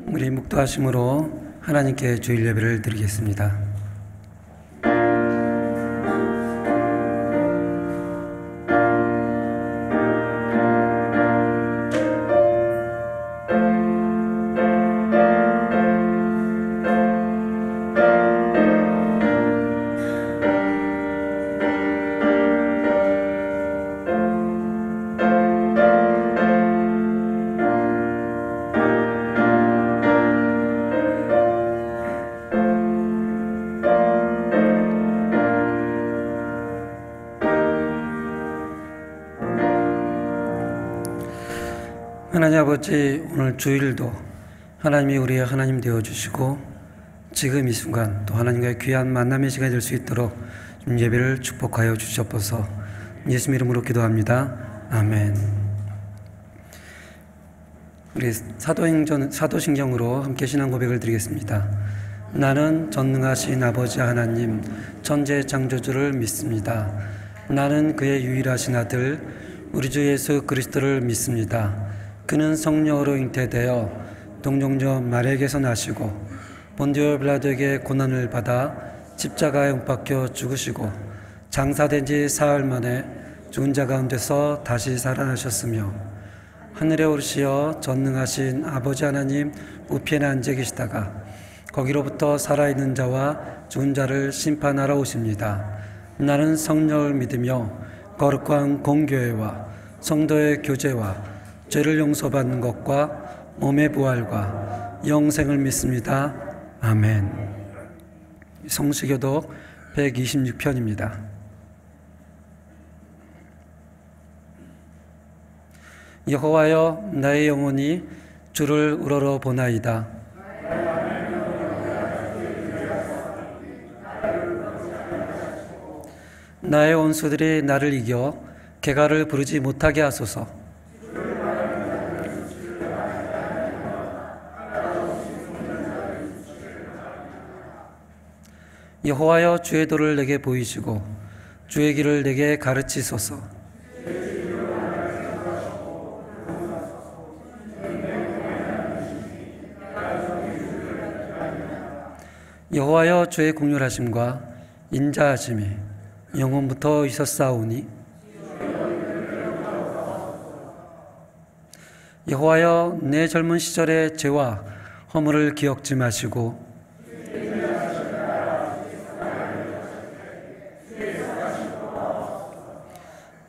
우리 묵도하심으로 하나님께 주일 예배를 드리겠습니다. 하나님 아버지, 오늘 주일도 하나님이 우리의 하나님 되어주시고 지금 이 순간 또 하나님과의 귀한 만남의 시간이 될 수 있도록 좀 예배를 축복하여 주시옵소서. 예수님 이름으로 기도합니다. 아멘. 우리 사도신경으로 함께 신앙 고백을 드리겠습니다. 나는 전능하신 아버지 하나님 천재 창조주를 믿습니다. 나는 그의 유일하신 아들 우리 주 예수 그리스도를 믿습니다. 그는 성령으로 잉태되어 동정녀 마리아에게서 나시고 본디오 빌라도에게 고난을 받아 십자가에 못 박혀 죽으시고 장사된 지 사흘 만에 죽은 자 가운데서 다시 살아나셨으며 하늘에 오르시어 전능하신 아버지 하나님 우편에 앉아 계시다가 거기로부터 살아있는 자와 죽은 자를 심판하러 오십니다. 나는 성령을 믿으며 거룩한 공교회와 성도의 교제와 죄를 용서받는 것과 몸의 부활과 영생을 믿습니다. 아멘. 성시교독 126편입니다. 여호와여, 나의 영혼이 주를 우러러 보나이다. 나의 원수들이 나를 이겨 개가를 부르지 못하게 하소서. 여호와여, 주의 도를 내게 보이시고 주의 길을 내게 가르치소서. 여호와여, 주의 긍휼하심과 인자하심이 영원부터 있었사오니 여호와여, 내 젊은 시절의 죄와 허물을 기억지 마시고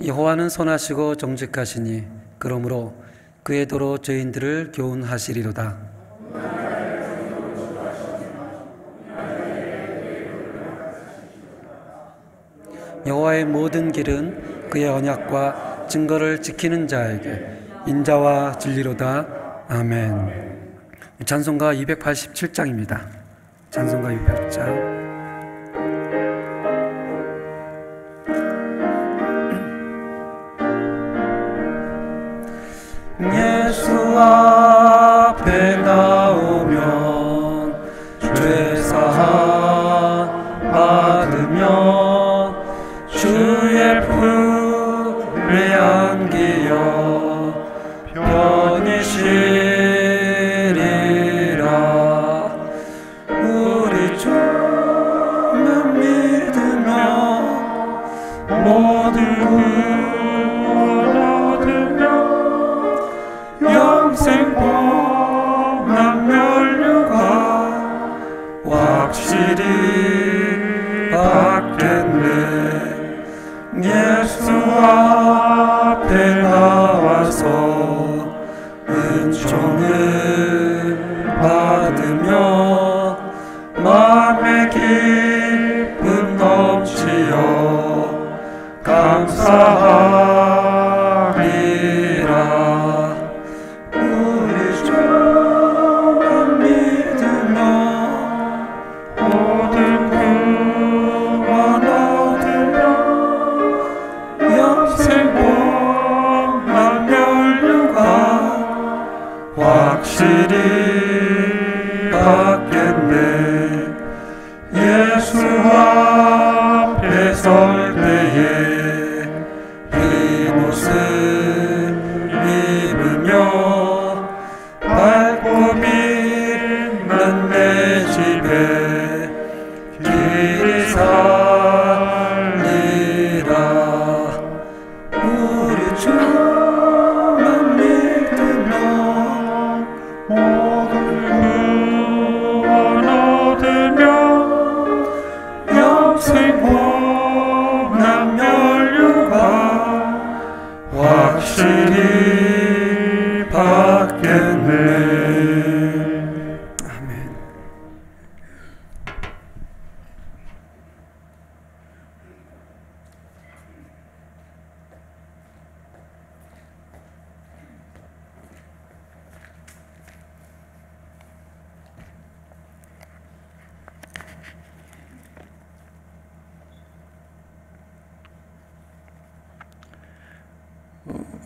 여호와는 선하시고 정직하시니 그러므로 그의 도로 죄인들을 교훈하시리로다. 여호와의 모든 길은 그의 언약과 증거를 지키는 자에게 인자와 진리로다. 아멘. 찬송가 287장입니다. 찬송가 287장. 예수 앞에 나오면 죄사함 받으며 주의 품에 안기어 편히 쉬리라. 우리 주만 믿으며 모든 영생복만 면류가 확실히 받겠네. 예수 앞에 나와서 은총을 받으며 마음의 기쁨 넘치어 감사하리라. 영생복만 멸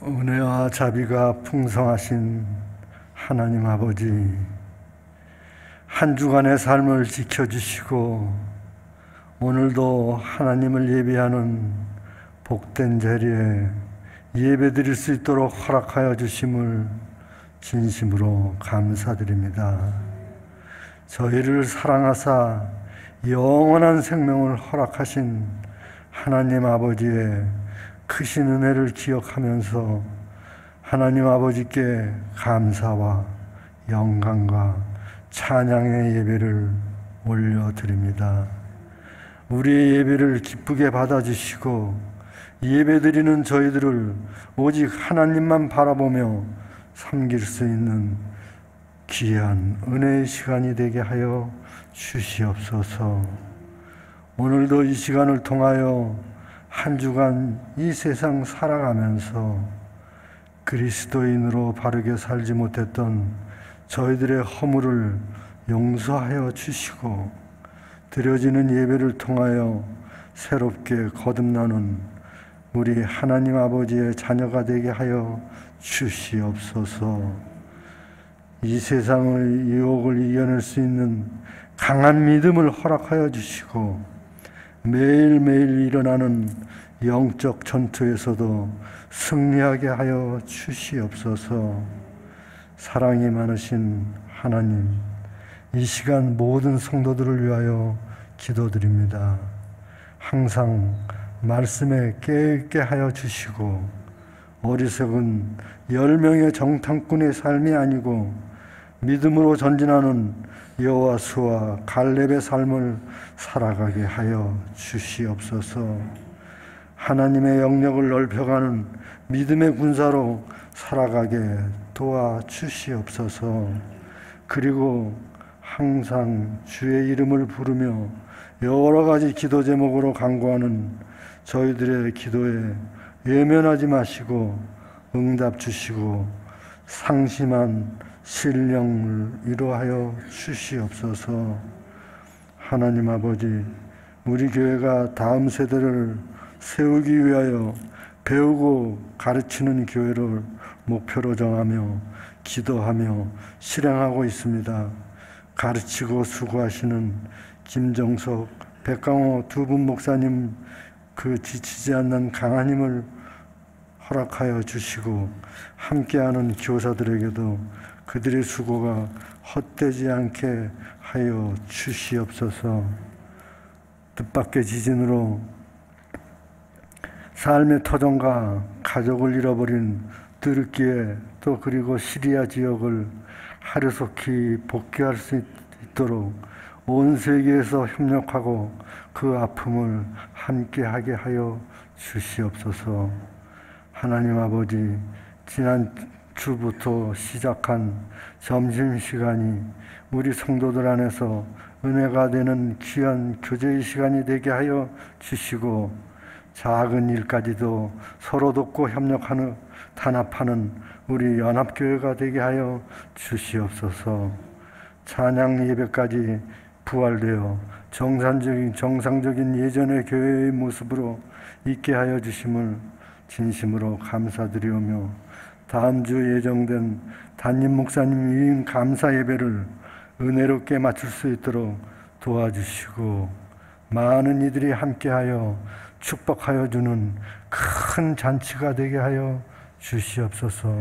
은혜와 자비가 풍성하신 하나님 아버지, 한 주간의 삶을 지켜주시고 오늘도 하나님을 예배하는 복된 자리에 예배드릴 수 있도록 허락하여 주심을 진심으로 감사드립니다. 저희를 사랑하사 영원한 생명을 허락하신 하나님 아버지의 크신 은혜를 기억하면서 하나님 아버지께 감사와 영광과 찬양의 예배를 올려드립니다. 우리의 예배를 기쁘게 받아주시고 예배드리는 저희들을 오직 하나님만 바라보며 섬길 수 있는 귀한 은혜의 시간이 되게 하여 주시옵소서. 오늘도 이 시간을 통하여 한 주간 이 세상 살아가면서 그리스도인으로 바르게 살지 못했던 저희들의 허물을 용서하여 주시고 드려지는 예배를 통하여 새롭게 거듭나는 우리 하나님 아버지의 자녀가 되게 하여 주시옵소서. 이 세상의 유혹을 이겨낼 수 있는 강한 믿음을 허락하여 주시고 매일매일 일어나는 영적 전투에서도 승리하게 하여 주시옵소서. 사랑이 많으신 하나님, 이 시간 모든 성도들을 위하여 기도드립니다. 항상 말씀에 깨있게 하여 주시고 어리석은 10명의 정탐꾼의 삶이 아니고 믿음으로 전진하는 여호와수와 갈렙의 삶을 살아가게 하여 주시옵소서. 하나님의 영역을 넓혀가는 믿음의 군사로 살아가게 도와주시옵소서. 그리고 항상 주의 이름을 부르며 여러 가지 기도 제목으로 간구하는 저희들의 기도에 외면하지 마시고 응답 주시고 상심한 신령을 위로하여 주시옵소서. 하나님 아버지, 우리 교회가 다음 세대를 세우기 위하여 배우고 가르치는 교회를 목표로 정하며 기도하며 실행하고 있습니다. 가르치고 수고하시는 김정석, 백강호 두 분 목사님 그 지치지 않는 강한 힘을 허락하여 주시고 함께하는 교사들에게도 그들의 수고가 헛되지 않게 하여 주시옵소서. 뜻밖의 지진으로 삶의 터전과 가족을 잃어버린 뚜르키예 또 그리고 시리아 지역을 하루속히 복귀할 수 있도록 온 세계에서 협력하고 그 아픔을 함께하게 하여 주시옵소서. 하나님 아버지, 지난 주부터 시작한 점심시간이 우리 성도들 안에서 은혜가 되는 귀한 교제의 시간이 되게 하여 주시고 작은 일까지도 서로 돕고 협력하는 단합하는 우리 연합교회가 되게 하여 주시옵소서. 찬양 예배까지 부활되어 정상적인 예전의 교회의 모습으로 있게 하여 주심을 진심으로 감사드리오며 다음 주 예정된 담임 목사님 위임 감사 예배를 은혜롭게 마칠 수 있도록 도와주시고 많은 이들이 함께하여 축복하여 주는 큰 잔치가 되게 하여 주시옵소서.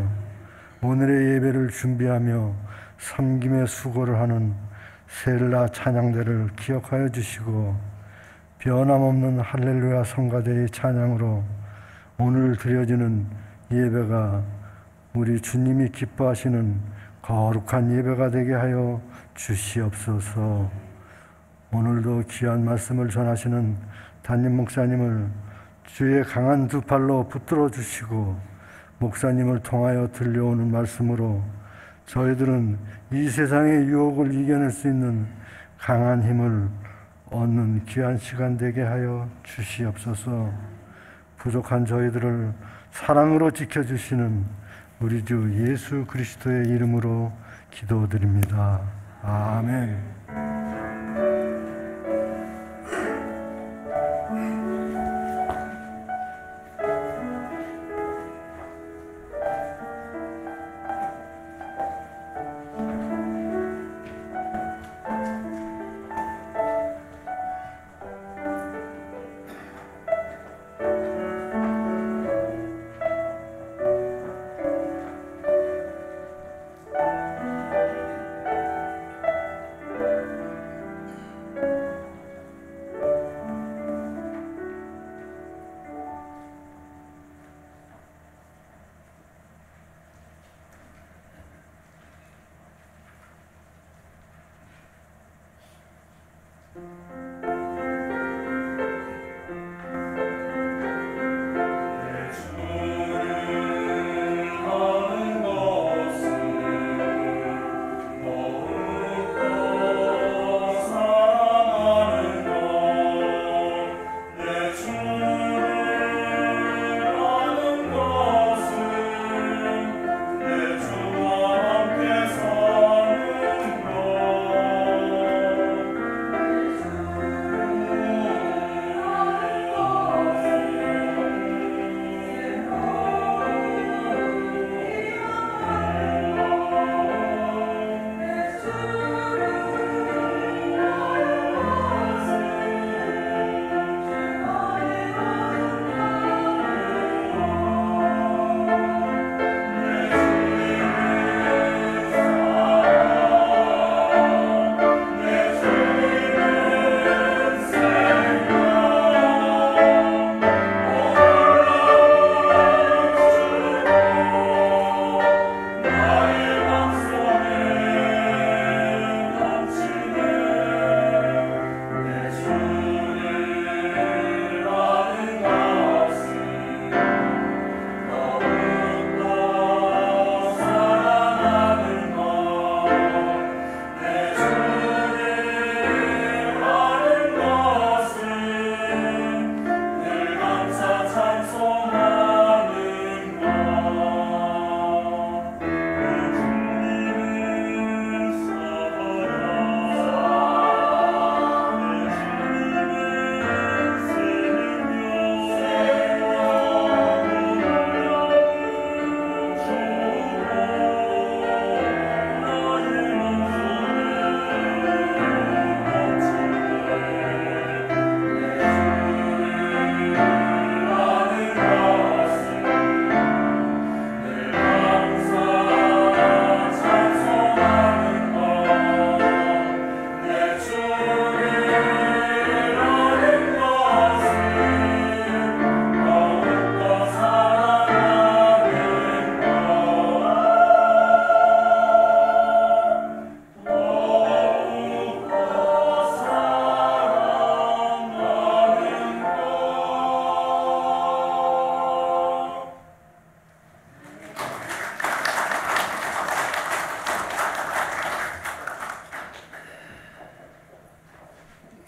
오늘의 예배를 준비하며 섬김의 수고를 하는 셀라 찬양대를 기억하여 주시고 변함없는 할렐루야 성가대의 찬양으로 오늘 드려지는 예배가 우리 주님이 기뻐하시는 거룩한 예배가 되게 하여 주시옵소서. 오늘도 귀한 말씀을 전하시는 담임 목사님을 주의 강한 두 팔로 붙들어 주시고 목사님을 통하여 들려오는 말씀으로 저희들은 이 세상의 유혹을 이겨낼 수 있는 강한 힘을 얻는 귀한 시간 되게 하여 주시옵소서. 부족한 저희들을 사랑으로 지켜주시는 우리 주 예수 그리스도의 이름으로 기도드립니다. 아멘.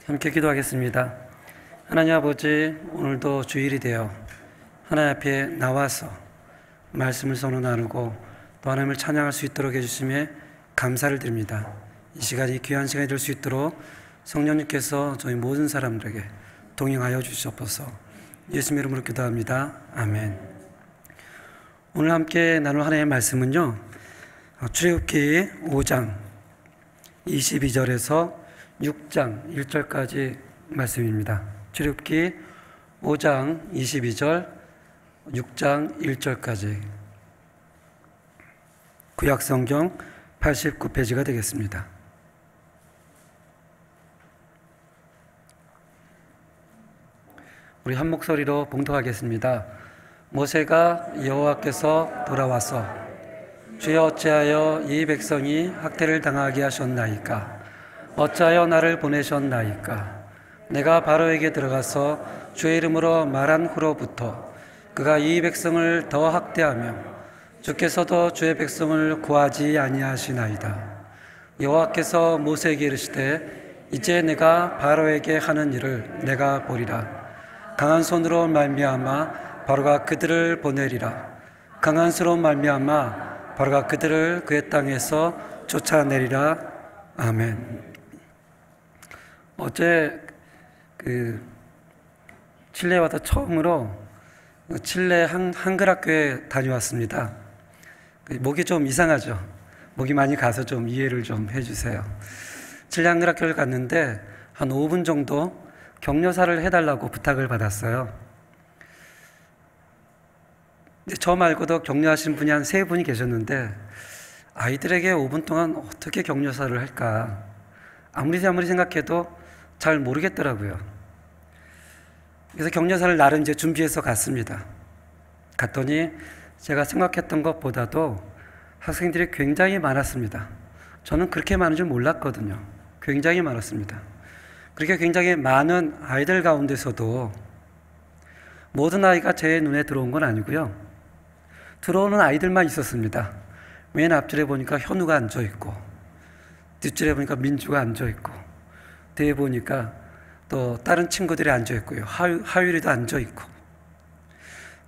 함께 기도하겠습니다. 하나님 아버지, 오늘도 주일이 되어 하나님 앞에 나와서 말씀을 서로 나누고 또 하나님을 찬양할 수 있도록 해주심에 감사를 드립니다. 이 시간이 귀한 시간이 될 수 있도록 성령님께서 저희 모든 사람들에게 동행하여 주시옵소서. 예수님 이름으로 기도합니다. 아멘. 오늘 함께 나눌 하나님의 말씀은요, 출애굽기 5장 22절에서 6장 1절까지 말씀입니다. 출애굽기 5장 22절 6장 1절까지 구약성경 89페이지가 되겠습니다. 우리 한 목소리로 봉독하겠습니다. 모세가 여호와께서 돌아와서 주여 어찌하여 이 백성이 학대를 당하게 하셨나이까? 어찌하여 나를 보내셨나이까? 내가 바로에게 들어가서 주의 이름으로 말한 후로부터 그가 이 백성을 더 학대하며 주께서도 주의 백성을 구하지 아니하시나이다. 여호와께서 모세에게 이르시되 이제 내가 바로에게 하는 일을 내가 보리라. 강한 손으로 말미암아 바로가 그들을 보내리라. 강한 수로 말미암아 바로가 그들을 그의 땅에서 쫓아내리라. 아멘. 어제 칠레에 와서 처음으로 칠레 한글학교에 다녀왔습니다. 목이 좀 이상하죠. 목이 많이 가서 좀 이해를 좀 해주세요. 칠레 한글학교를 갔는데 한 5분 정도 격려사를 해달라고 부탁을 받았어요. 근데 저 말고도 격려하신 분이 한 3분이 계셨는데 아이들에게 5분 동안 어떻게 격려사를 할까? 아무리 생각해도 잘 모르겠더라고요. 그래서 격려사를 나름 이제 준비해서 갔습니다. 갔더니 제가 생각했던 것보다도 학생들이 굉장히 많았습니다. 저는 그렇게 많은 줄 몰랐거든요. 굉장히 많았습니다. 그렇게 굉장히 많은 아이들 가운데서도 모든 아이가 제 눈에 들어온 건 아니고요. 들어오는 아이들만 있었습니다. 맨 앞줄에 보니까 현우가 앉아있고, 뒷줄에 보니까 민주가 앉아있고, 뒤에 보니까 또 다른 친구들이 앉아있고요. 하율이도 앉아있고.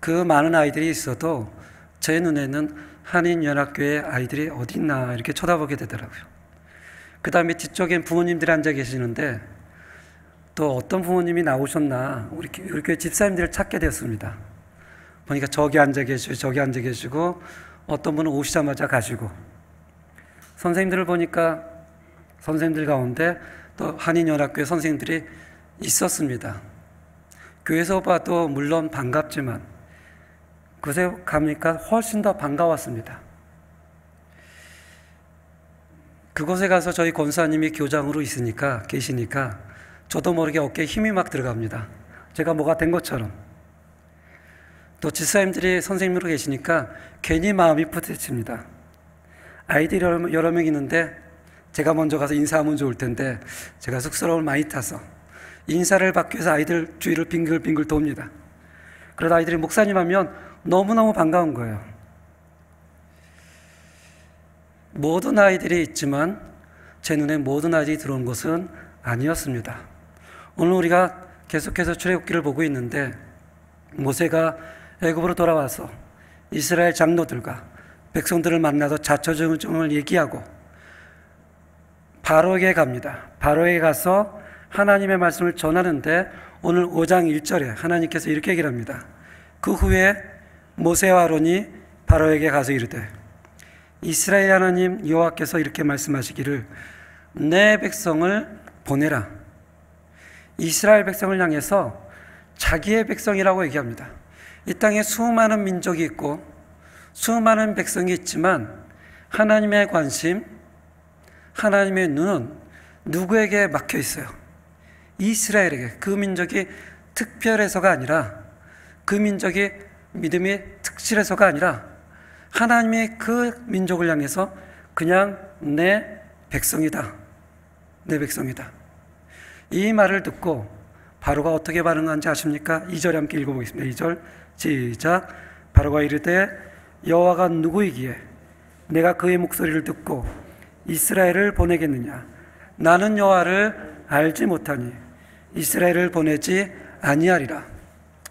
그 많은 아이들이 있어도 제 눈에는 한인연합교회 아이들이 어디 있나 이렇게 쳐다보게 되더라고요. 그 다음에 뒤쪽엔 부모님들이 앉아 계시는데 또 어떤 부모님이 나오셨나 우리 교회 집사님들을 찾게 되었습니다. 보니까 저기 앉아 계시고 저기 앉아 계시고 어떤 분은 오시자마자 가시고, 선생님들을 보니까 선생님들 가운데 또 한인연합교회 선생님들이 있었습니다. 교회에서 봐도 물론 반갑지만 그곳에 가니까 훨씬 더 반가웠습니다. 그곳에 가서 저희 권사님이 교장으로 계시니까 저도 모르게 어깨에 힘이 막 들어갑니다. 제가 뭐가 된 것처럼. 또 집사님들이 선생님으로 계시니까 괜히 마음이 뿌듯해집니다. 아이들이 여러 명 있는데 제가 먼저 가서 인사하면 좋을 텐데 제가 쑥스러움을 많이 타서 인사를 받기 위해서 아이들 주위를 빙글빙글 돕니다. 그러다 아이들이 목사님 하면 너무너무 반가운 거예요. 모든 아이들이 있지만 제 눈에 모든 아이들이 들어온 것은 아니었습니다. 오늘 우리가 계속해서 출애굽기를 보고 있는데 모세가 애굽으로 돌아와서 이스라엘 장로들과 백성들을 만나서 자초지종을 얘기하고 바로에게 갑니다. 바로에게 가서 하나님의 말씀을 전하는데 오늘 5장 1절에 하나님께서 이렇게 얘기를 합니다. 그 후에 모세와 아론이 바로에게 가서 이르되 이스라엘 하나님 여호와께서 이렇게 말씀하시기를 내 백성을 보내라. 이스라엘 백성을 향해서 자기의 백성이라고 얘기합니다. 이 땅에 수많은 민족이 있고 수많은 백성이 있지만 하나님의 관심, 하나님의 눈은 누구에게 막혀 있어요? 이스라엘에게. 그 민족이 특별해서가 아니라, 그 민족이 믿음이 특실해서가 아니라 하나님이 그 민족을 향해서 그냥 내 백성이다, 내 백성이다. 이 말을 듣고 바로가 어떻게 반응한지 아십니까? 2절에 함께 읽어보겠습니다. 2절 시작. 바로가 이르되 여호와가 누구이기에 내가 그의 목소리를 듣고 이스라엘을 보내겠느냐? 나는 여호와를 알지 못하니 이스라엘을 보내지 아니하리라.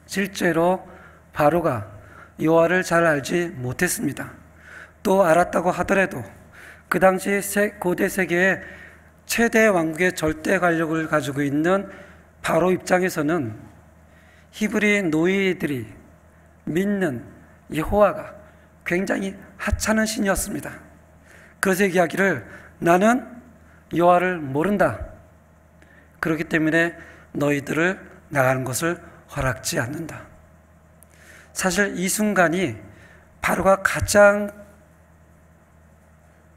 실제로 바로가 여호와를 잘 알지 못했습니다. 또 알았다고 하더라도 그 당시 고대 세계의 최대 왕국의 절대 권력을 가지고 있는 바로 입장에서는 히브리 노예들이 믿는 여호와가 굉장히 하찮은 신이었습니다. 그래서 얘기하기를 나는 여호와를 모른다. 그렇기 때문에 너희들을 나가는 것을 허락지 않는다. 사실 이 순간이 바로가 가장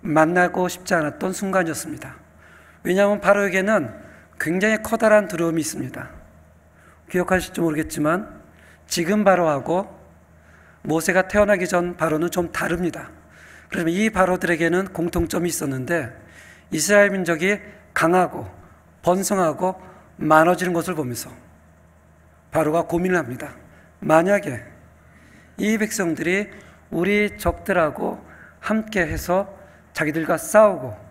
만나고 싶지 않았던 순간이었습니다. 왜냐하면 바로에게는 굉장히 커다란 두려움이 있습니다. 기억하실지 모르겠지만 지금 바로하고 모세가 태어나기 전 바로는 좀 다릅니다. 그러면 이 바로들에게는 공통점이 있었는데 이스라엘 민족이 강하고 번성하고 많아지는 것을 보면서 바로가 고민을 합니다. 만약에 이 백성들이 우리 적들하고 함께 해서 자기들과 싸우고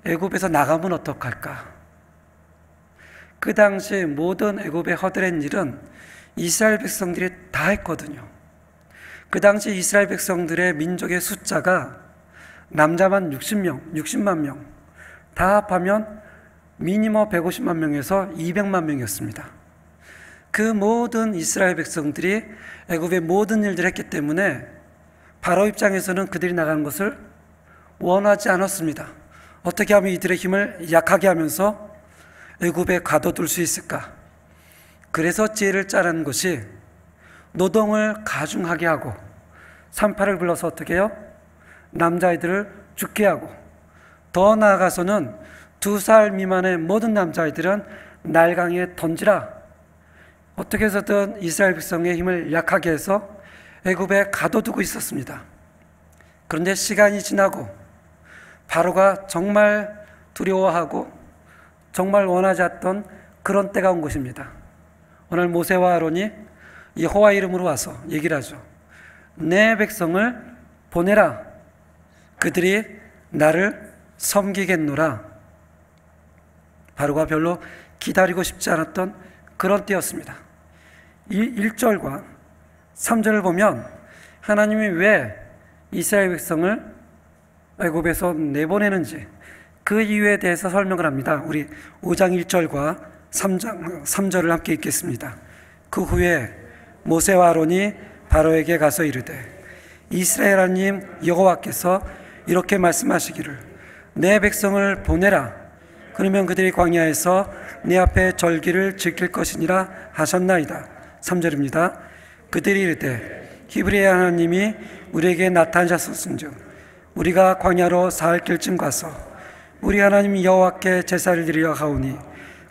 애굽에서 나가면 어떡할까? 그 당시 모든 애굽에 허드렛 일은 이스라엘 백성들이 다 했거든요. 그 당시 이스라엘 백성들의 민족의 숫자가 남자만 60만 명, 다 합하면 미니멈 150만 명에서 200만 명이었습니다. 그 모든 이스라엘 백성들이 애굽의 모든 일들을 했기 때문에 바로 입장에서는 그들이 나가는 것을 원하지 않았습니다. 어떻게 하면 이들의 힘을 약하게 하면서 애굽에 가둬둘 수 있을까? 그래서 지혜를 짜는 것이 노동을 가중하게 하고 산파를 불러서 어떻게 해요? 남자아이들을 죽게 하고 더 나아가서는 2살 미만의 모든 남자아이들은 날강에 던지라. 어떻게 해서든 이스라엘 백성의 힘을 약하게 해서 애굽에 가둬두고 있었습니다. 그런데 시간이 지나고 바로가 정말 두려워하고 정말 원하지 않던 그런 때가 온 것입니다. 오늘 모세와 아론이 여호와 이름으로 와서 얘기를 하죠. 내 백성을 보내라. 그들이 나를 섬기겠노라. 바로가 별로 기다리고 싶지 않았던 그런 때였습니다. 이 1절과 3절을 보면 하나님이 왜 이스라엘 백성을 애굽에서 내보내는지 그 이유에 대해서 설명을 합니다. 우리 5장 1절과 3절을 함께 읽겠습니다. 그 후에 모세와 아론이 바로에게 가서 이르되 이스라엘 하나님 여호와께서 이렇게 말씀하시기를 내 백성을 보내라. 그러면 그들이 광야에서 내 앞에 절기를 지킬 것이니라 하셨나이다. 3절입니다. 그들이 이르되 히브리의 하나님이 우리에게 나타나셨은즉 우리가 광야로 사흘 길쯤 가서 우리 하나님 여호와께 제사를 드리려 하오니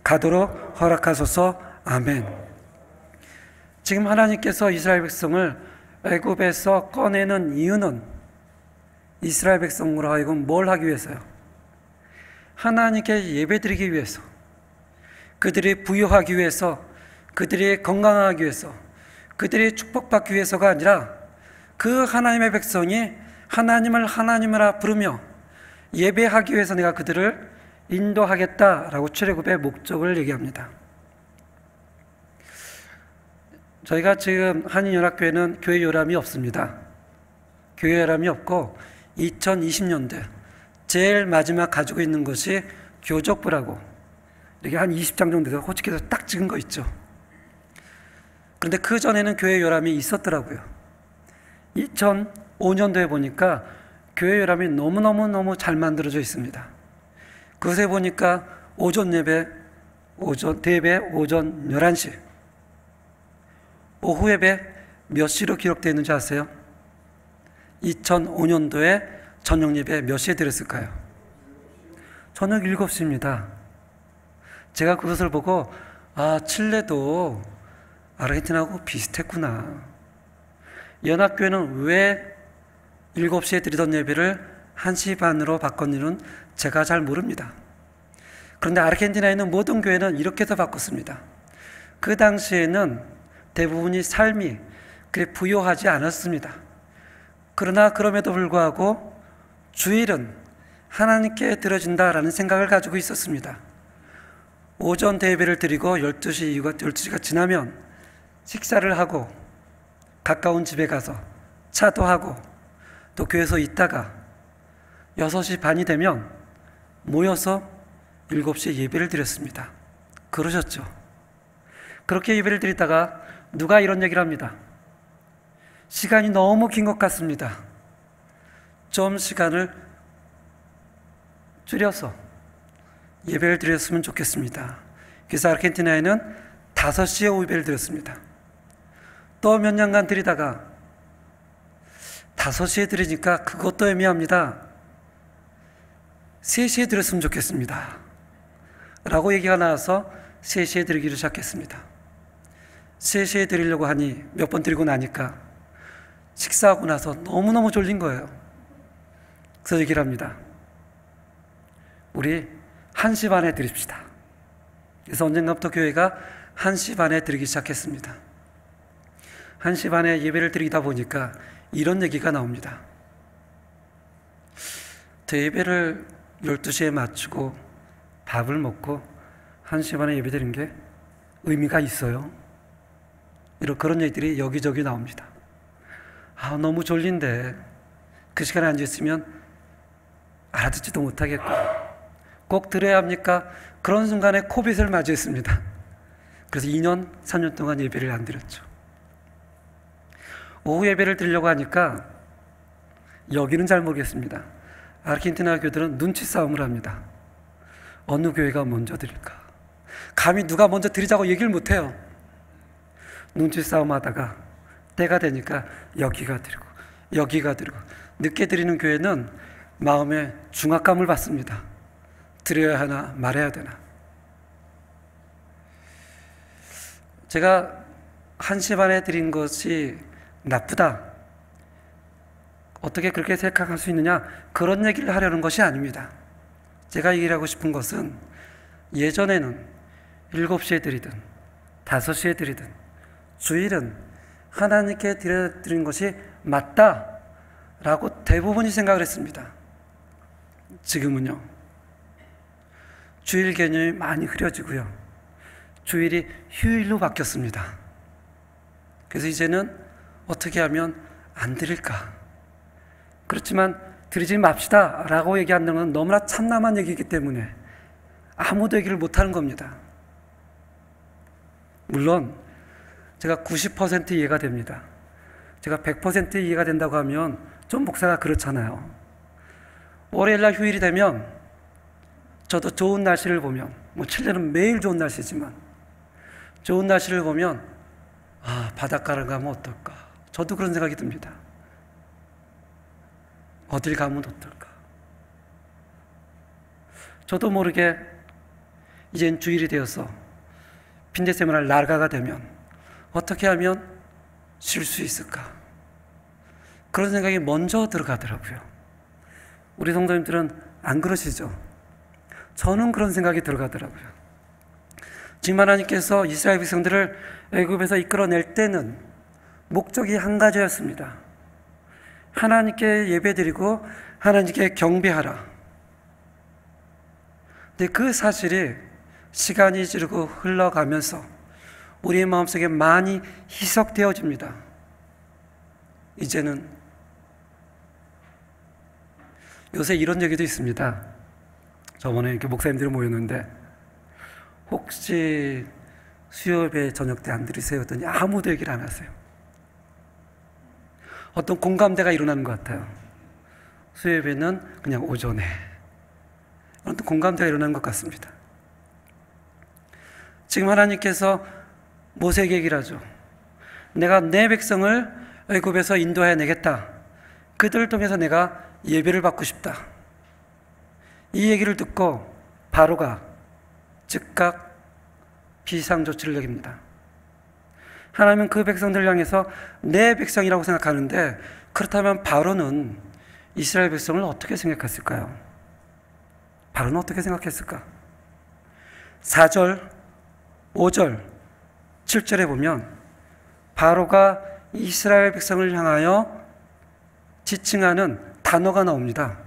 가도록 허락하소서. 아멘. 지금 하나님께서 이스라엘 백성을 애굽에서 꺼내는 이유는 이스라엘 백성으로 하여금 뭘 하기 위해서요? 하나님께 예배드리기 위해서, 그들이 부유하기 위해서, 그들이 건강하기 위해서, 그들이 축복받기 위해서가 아니라 그 하나님의 백성이 하나님을 하나님이라 부르며 예배하기 위해서 내가 그들을 인도하겠다라고 출애굽의 목적을 얘기합니다. 저희가 지금 한인연합교회는 교회 요람이 없습니다. 교회 요람이 없고 2020년대 제일 마지막 가지고 있는 것이 교족부라고 이렇게 한 20장 정도 돼서 호치키에서 딱 찍은 거 있죠. 그런데 그 전에는 교회 요람이 있었더라고요. 2005년도에 보니까 교회 요람이 너무 잘 만들어져 있습니다. 그것에 보니까 오전 예배, 대배 오전 11시, 오후 예배 몇 시로 기록되어 있는지 아세요? 2005년도에 저녁 예배 몇 시에 드렸을까요? 저녁 7시입니다. 제가 그것을 보고 칠레도 아르헨티나하고 비슷했구나. 연합교회는 왜 7시에 드리던 예배를 1시 반으로 바꿨는지는 제가 잘 모릅니다. 그런데 아르헨티나에 있는 모든 교회는 이렇게 해서 바꿨습니다. 그 당시에는 대부분이 삶이 그렇게 부유하지 않았습니다. 그러나 그럼에도 불구하고 주일은 하나님께 드려진다라는 생각을 가지고 있었습니다. 오전 대예배를 드리고 12시가 지나면 식사를 하고 가까운 집에 가서 차도 하고 또 교회에서 있다가 6시 반이 되면 모여서 7시에 예배를 드렸습니다. 그러셨죠? 그렇게 예배를 드리다가 누가 이런 얘기를 합니다. 시간이 너무 긴 것 같습니다. 좀 시간을 줄여서 예배를 드렸으면 좋겠습니다. 그래서 아르헨티나에는 5시에 예배를 드렸습니다. 또 몇 년간 드리다가 5시에 드리니까 그것도 애매합니다. 3시에 드렸으면 좋겠습니다. 라고 얘기가 나와서 3시에 드리기를 시작했습니다. 3시에 드리려고 하니 몇 번 드리고 나니까 식사하고 나서 너무너무 졸린 거예요. 그래서 얘기를 합니다. 우리 1시 반에 드립시다. 그래서 언젠가부터 교회가 1시 반에 드리기 시작했습니다. 1시 반에 예배를 드리다 보니까 이런 얘기가 나옵니다. 예배를 12시에 마치고 밥을 먹고 1시 반에 예배 드린 게 의미가 있어요? 그런 얘기들이 여기저기 나옵니다. 너무 졸린데 그 시간에 앉아있으면 알아듣지도 못하겠고 꼭 들어야 합니까? 그런 순간에 코빗을 맞이했습니다. 그래서 2년, 3년 동안 예배를 안 드렸죠. 오후 예배를 드리려고 하니까 여기는 잘 모르겠습니다. 아르헨티나 교회들은 눈치 싸움을 합니다. 어느 교회가 먼저 드릴까? 감히 누가 먼저 드리자고 얘기를 못해요. 눈치 싸움 하다가 때가 되니까 여기가 드리고 여기가 드리고 늦게 드리는 교회는 마음에 중압감을 받습니다. 드려야 하나 말해야 되나. 제가 1시 반에 드린 것이 나쁘다, 어떻게 그렇게 생각할 수 있느냐, 그런 얘기를 하려는 것이 아닙니다. 제가 얘기를 하고 싶은 것은 예전에는 7시에 드리든 5시에 드리든 주일은 하나님께 드리는 것이 맞다라고 대부분이 생각을 했습니다. 지금은요, 주일 개념이 많이 흐려지고요, 주일이 휴일로 바뀌었습니다. 그래서 이제는 어떻게 하면 안 드릴까? 그렇지만 드리지 맙시다 라고 얘기하는 건 너무나 참남한 얘기이기 때문에 아무도 얘기를 못하는 겁니다. 물론 제가 90% 이해가 됩니다. 제가 100% 이해가 된다고 하면 좀 목사가 그렇잖아요. 월요일날 휴일이 되면 저도 좋은 날씨를 보면, 뭐 칠레는 매일 좋은 날씨지만 좋은 날씨를 보면 바닷가를 가면 어떨까? 저도 그런 생각이 듭니다. 어딜 가면 어떨까? 저도 모르게 이젠 주일이 되어서 빈대세마날 날가가 되면 어떻게 하면 쉴 수 있을까? 그런 생각이 먼저 들어가더라고요. 우리 성도님들은 안 그러시죠? 저는 그런 생각이 들어가더라고요. 지금 하나님께서 이스라엘 백성들을 애굽에서 이끌어낼 때는 목적이 한 가지였습니다. 하나님께 예배드리고 하나님께 경배하라. 근데 그 사실이 시간이 지르고 흘러가면서 우리의 마음속에 많이 희석되어집니다. 이제는 요새 이런 얘기도 있습니다. 저번에 이렇게 목사님들이 모였는데 혹시 수요예배 저녁 때 안 들으세요? 했더니 아무도 얘기를 안 하세요. 어떤 공감대가 일어나는 것 같아요. 수요예배는 그냥 오전에. 어떤 공감대가 일어나는 것 같습니다. 지금 하나님께서 모세에게 얘기를 하죠. 내가 내 백성을 애굽에서 인도해 내겠다. 그들을 통해서 내가 예배를 받고 싶다. 이 얘기를 듣고 바로가 즉각 비상조치를 내립니다. 하나님은 그 백성들을 향해서 내 백성이라고 생각하는데, 그렇다면 바로는 이스라엘 백성을 어떻게 생각했을까요? 바로는 어떻게 생각했을까? 4절, 5절, 7절에 보면 바로가 이스라엘 백성을 향하여 지칭하는 단어가 나옵니다.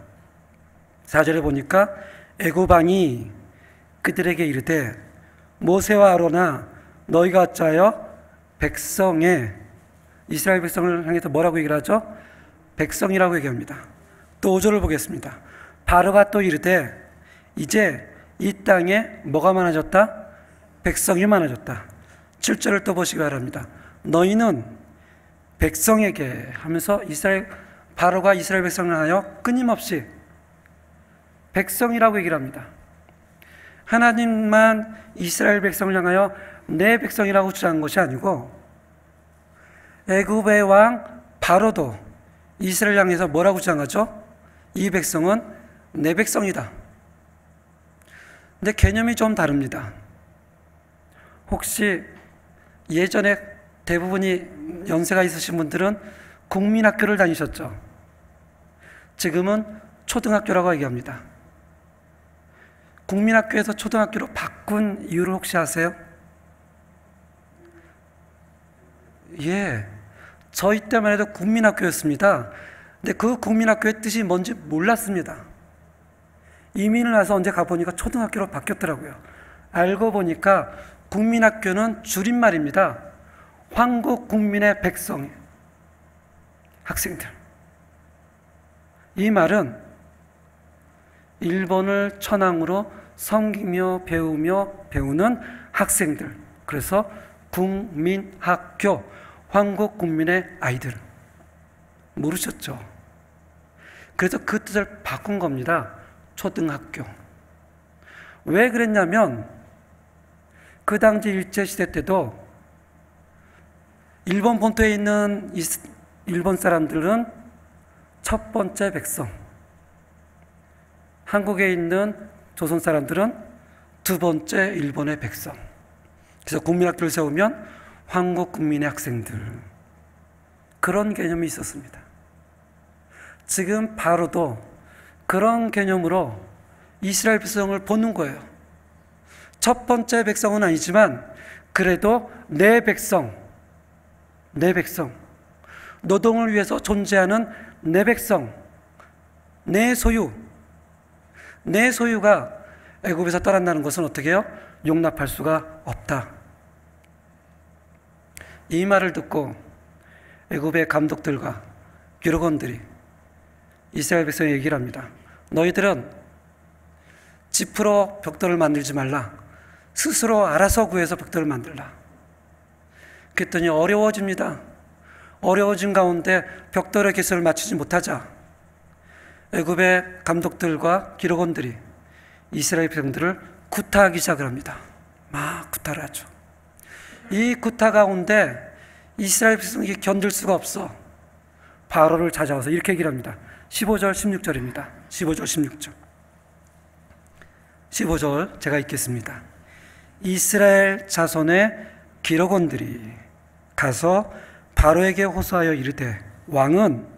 4절에 보니까 애굽 왕이 그들에게 이르되 모세와 아론아 너희가 어찌하여 백성의, 이스라엘 백성을 향해서 뭐라고 얘기를 하죠? 백성이라고 얘기합니다. 또 5절을 보겠습니다. 바로가 또 이르되 이제 이 땅에 뭐가 많아졌다? 백성이 많아졌다. 7절을 또 보시기 바랍니다. 너희는 백성에게 하면서 바로가 이스라엘 백성을 하여 끊임없이 백성이라고 얘기를 합니다. 하나님만 이스라엘 백성을 향하여 내 백성이라고 주장한 것이 아니고 애굽의 왕 바로도 이스라엘 향해서 뭐라고 주장하죠? 이 백성은 내 백성이다. 근데 개념이 좀 다릅니다. 혹시 예전에 대부분이 연세가 있으신 분들은 국민학교를 다니셨죠? 지금은 초등학교라고 얘기합니다. 국민학교에서 초등학교로 바꾼 이유를 혹시 아세요? 예, 저희 때만 해도 국민학교였습니다. 근데 그 국민학교의 뜻이 뭔지 몰랐습니다. 이민을 와서 언제 가보니까 초등학교로 바뀌었더라고요. 알고 보니까 국민학교는 줄임말입니다. 황국 국민의 백성, 학생들. 이 말은 일본을 천황으로 섬기며 배우는 학생들. 그래서 국민학교, 황국 국민의 아이들. 모르셨죠? 그래서 그 뜻을 바꾼 겁니다. 초등학교. 왜 그랬냐면 그 당시 일제시대 때도 일본 본토에 있는 일본 사람들은 첫 번째 백성, 한국에 있는 조선 사람들은 두 번째 일본의 백성. 그래서 국민학교를 세우면 황국 국민의 학생들, 그런 개념이 있었습니다. 지금 바로도 그런 개념으로 이스라엘 백성을 보는 거예요. 첫 번째 백성은 아니지만 그래도 내 백성, 노동을 위해서 존재하는 내 백성, 내 소유가 애굽에서 떠난다는 것은 어떻게 해요? 용납할 수가 없다. 이 말을 듣고 애굽의 감독들과 기록원들이 이스라엘 백성에게 얘기를 합니다. 너희들은 짚으로 벽돌을 만들지 말라. 스스로 알아서 구해서 벽돌을 만들라. 그랬더니 어려워집니다. 어려워진 가운데 벽돌의 개수를 맞추지 못하자 애굽의 감독들과 기록원들이 이스라엘 백성들을 구타하기 시작을 합니다. 막 구타를 하죠. 이 구타 가운데 이스라엘 백성이 견딜 수가 없어 바로를 찾아와서 이렇게 얘기를 합니다. 15절 16절입니다. 15절 16절 15절 제가 읽겠습니다. 이스라엘 자손의 기록원들이 가서 바로에게 호소하여 이르되 왕은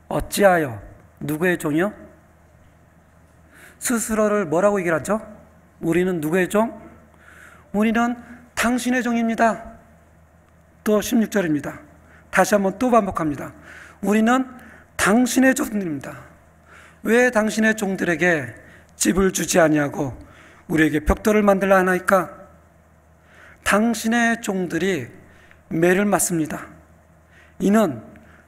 어찌하여 누구의 종이요? 스스로를 뭐라고 얘기를 하죠? 우리는 누구의 종? 우리는 당신의 종입니다. 또 16절입니다. 다시 한번 또 반복합니다. 우리는 당신의 종들입니다. 왜 당신의 종들에게 집을 주지 아니하고 우리에게 벽돌을 만들라 하나이까? 당신의 종들이 매를 맞습니다. 이는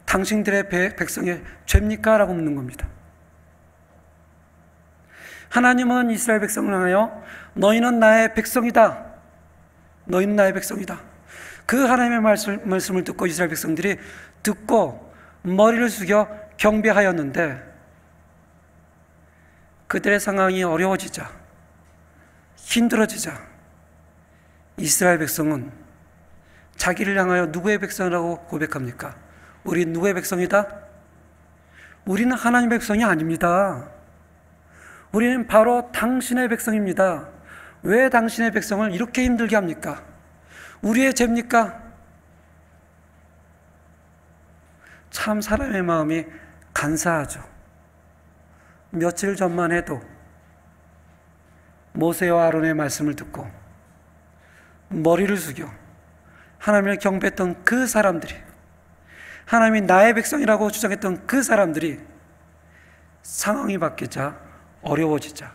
당신들의 백성의 죄입니까? 라고 묻는 겁니다. 하나님은 이스라엘 백성을 향하여 너희는 나의 백성이다. 너희는 나의 백성이다. 그 하나님의 말씀을 듣고 이스라엘 백성들이 듣고 머리를 숙여 경배하였는데 그들의 상황이 어려워지자 힘들어지자 이스라엘 백성은 자기를 향하여 누구의 백성이라고 고백합니까? 우리 누구의 백성이다? 우리는 하나님의 백성이 아닙니다. 우리는 바로 당신의 백성입니다. 왜 당신의 백성을 이렇게 힘들게 합니까? 우리의 죄입니까? 참 사람의 마음이 간사하죠. 며칠 전만 해도 모세와 아론의 말씀을 듣고 머리를 숙여 하나님을 경배했던 그 사람들이, 하나님이 나의 백성이라고 주장했던 그 사람들이 상황이 바뀌자 어려워지자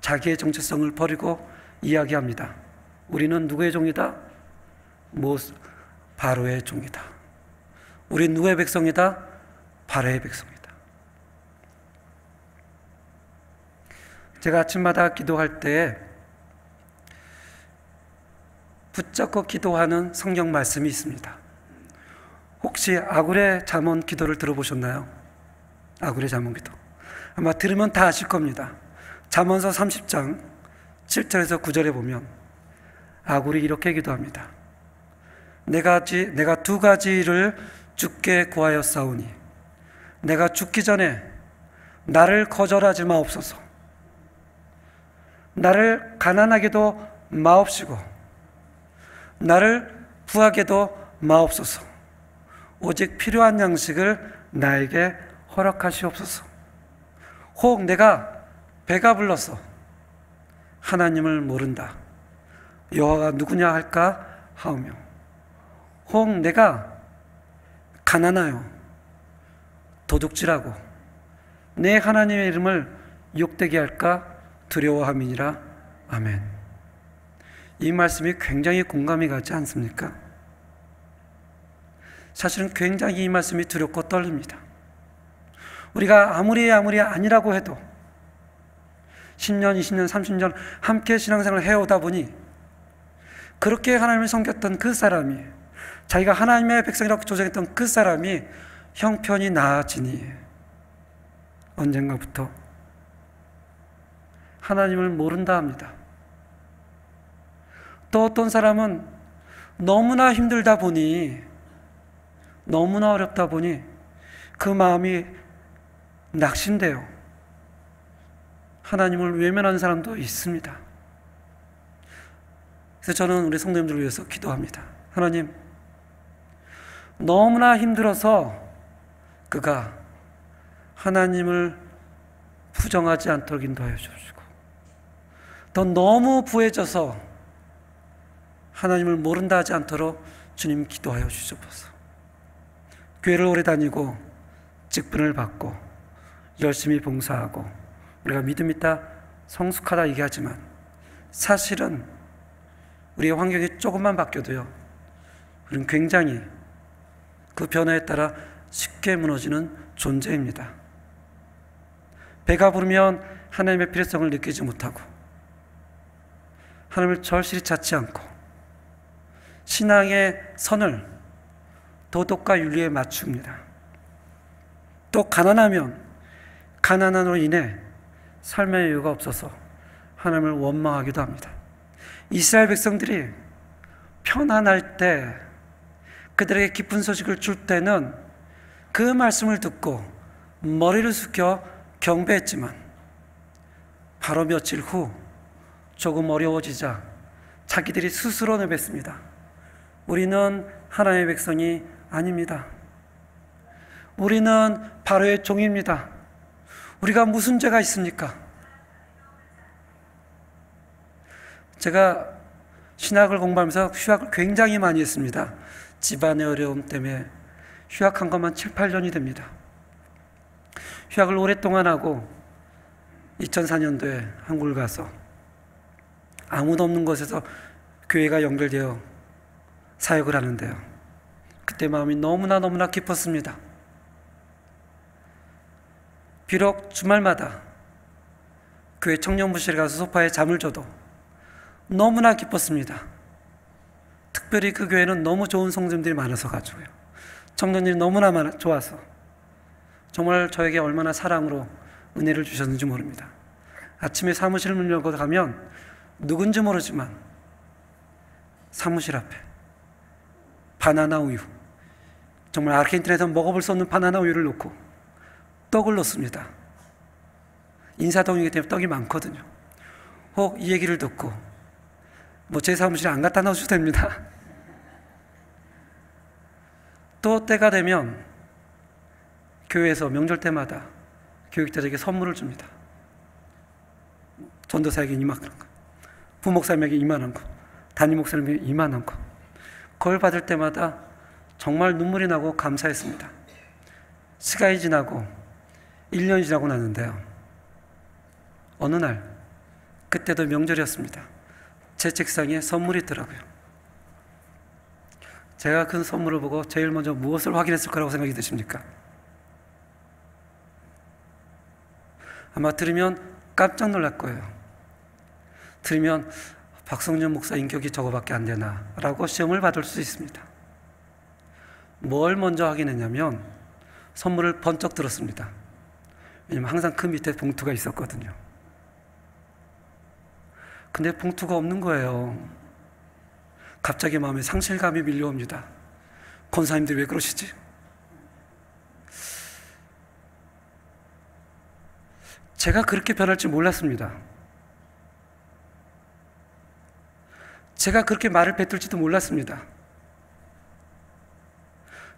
자기의 정체성을 버리고 이야기합니다. 우리는 누구의 종이다? 바로의 종이다. 우리는 누구의 백성이다? 바로의 백성이다. 제가 아침마다 기도할 때 붙잡고 기도하는 성경 말씀이 있습니다. 혹시 아굴의 잠언 기도를 들어보셨나요? 아굴의 잠언 기도. 아마 들으면 다 아실 겁니다. 잠언서 30장 7절에서 9절에 보면 아굴이 이렇게 기도합니다. 내가 두 가지를 주께 구하였사오니 내가 죽기 전에 나를 거절하지 마옵소서. 나를 가난하게도 마옵시고 나를 부하게도 마옵소서. 오직 필요한 양식을 나에게 허락하시옵소서. 혹 내가 배가 불러서 하나님을 모른다. 여호와가 누구냐 할까 하오며, 혹 내가 가난하여 도둑질하고 내 하나님의 이름을 욕되게 할까 두려워함이니라. 아멘. 이 말씀이 굉장히 공감이 가지 않습니까? 사실은 굉장히 이 말씀이 두렵고 떨립니다. 우리가 아무리 아니라고 해도 10년, 20년, 30년 함께 신앙생활을 해오다 보니 그렇게 하나님을 섬겼던 그 사람이, 자기가 하나님의 백성이라고 조정했던 그 사람이 형편이 나아지니 언젠가부터 하나님을 모른다 합니다. 또 어떤 사람은 너무나 힘들다 보니, 너무나 어렵다 보니 그 마음이 낙심돼요. 하나님을 외면하는 사람도 있습니다. 그래서 저는 우리 성도님들을 위해서 기도합니다. 하나님, 너무나 힘들어서 그가 하나님을 부정하지 않도록 인도하여 주시고, 더 너무 부해져서 하나님을 모른다 하지 않도록 주님 기도하여 주시옵소서. 교회를 오래 다니고 직분을 받고 열심히 봉사하고 우리가 믿음 있다 성숙하다 얘기하지만 사실은 우리의 환경이 조금만 바뀌어도요, 우리는 굉장히 그 변화에 따라 쉽게 무너지는 존재입니다. 배가 부르면 하나님의 필요성을 느끼지 못하고 하나님을 절실히 찾지 않고 신앙의 선을 도덕과 윤리에 맞춥니다. 또 가난하면 가난함으로 인해 삶의 여유가 없어서 하나님을 원망하기도 합니다. 이스라엘 백성들이 편안할 때, 그들에게 기쁜 소식을 줄 때는 그 말씀을 듣고 머리를 숙여 경배했지만 바로 며칠 후 조금 어려워지자 자기들이 스스로 내뱉습니다. 우리는 하나님의 백성이 아닙니다. 우리는 바로의 종입니다. 우리가 무슨 죄가 있습니까? 제가 신학을 공부하면서 휴학을 굉장히 많이 했습니다. 집안의 어려움 때문에 휴학한 것만 7, 8년이 됩니다. 휴학을 오랫동안 하고 2004년도에 한국을 가서 아무도 없는 곳에서 교회가 연결되어 사역을 하는데요, 그때 마음이 너무나 기뻤습니다. 비록 주말마다 교회 청년부실에 가서 소파에 잠을 자도 너무나 기뻤습니다. 특별히 그 교회는 너무 좋은 성도님들이 많아서 가지고요, 청년들이 너무나 좋아서 정말 저에게 얼마나 사랑으로 은혜를 주셨는지 모릅니다. 아침에 사무실 문 열고 가면 누군지 모르지만 사무실 앞에 바나나 우유, 정말 아르헨티나에서 먹어볼 수 없는 바나나 우유를 놓고 떡을 놓습니다. 인사동이기 때문에 떡이 많거든요. 혹 이 얘기를 듣고 제 사무실에 안 갖다 넣으셔도 됩니다. 또 때가 되면 교회에서 명절 때마다 교육자들에게 선물을 줍니다. 전도사에게 이만한 거, 부목사님에게 이만한 거, 담임 목사님에게 이만한 거, 그걸 받을 때마다 정말 눈물이 나고 감사했습니다. 시간이 지나고 1년이 지나고 났는데요, 어느 날 그때도 명절이었습니다. 제 책상에 선물이 있더라고요. 제가 그 선물을 보고 제일 먼저 무엇을 확인했을 거라고 생각이 드십니까? 아마 들으면 깜짝 놀랄 거예요. 들으면 박성준 목사 인격이 저거밖에 안 되나 라고 시험을 받을 수 있습니다. 뭘 먼저 확인했냐면 선물을 번쩍 들었습니다. 왜냐면 항상 그 밑에 봉투가 있었거든요. 근데 봉투가 없는 거예요. 갑자기 마음에 상실감이 밀려옵니다. 권사님들이 왜 그러시지? 제가 그렇게 변할 줄 몰랐습니다. 제가 그렇게 말을 뱉을지도 몰랐습니다.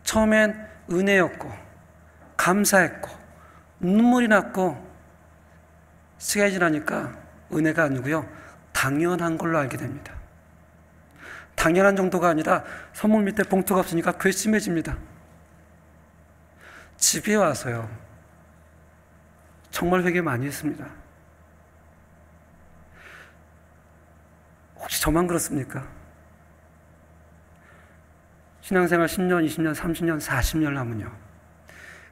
처음엔 은혜였고 감사했고 눈물이 났고 시간이 지나니까 은혜가 아니고요, 당연한 걸로 알게 됩니다. 당연한 정도가 아니라 선물 밑에 봉투가 없으니까 괘씸해집니다. 집에 와서요, 정말 회개 많이 했습니다. 혹시 저만 그렇습니까? 신앙생활 10년, 20년, 30년, 40년 하면요,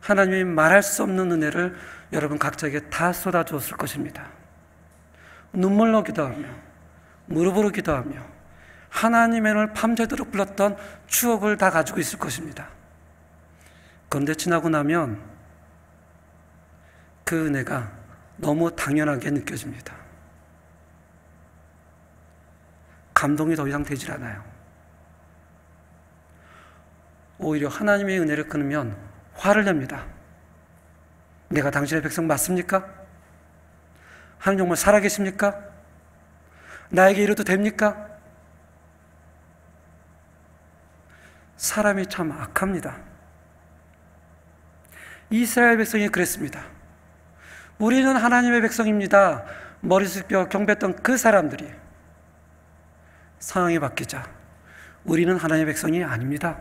하나님이 말할 수 없는 은혜를 여러분 각자에게 다 쏟아주었을 것입니다. 눈물로 기도하며 무릎으로 기도하며 하나님의 이름을 밤새도록 불렀던 추억을 다 가지고 있을 것입니다. 그런데 지나고 나면 그 은혜가 너무 당연하게 느껴집니다. 감동이 더 이상 되질 않아요. 오히려 하나님의 은혜를 끊으면 화를 냅니다. 내가 당신의 백성 맞습니까? 하나님 정말 살아계십니까? 나에게 이래도 됩니까? 사람이 참 악합니다. 이스라엘 백성이 그랬습니다. 우리는 하나님의 백성입니다. 머리 숙여 경배했던 그 사람들이 상황이 바뀌자 우리는 하나님의 백성이 아닙니다.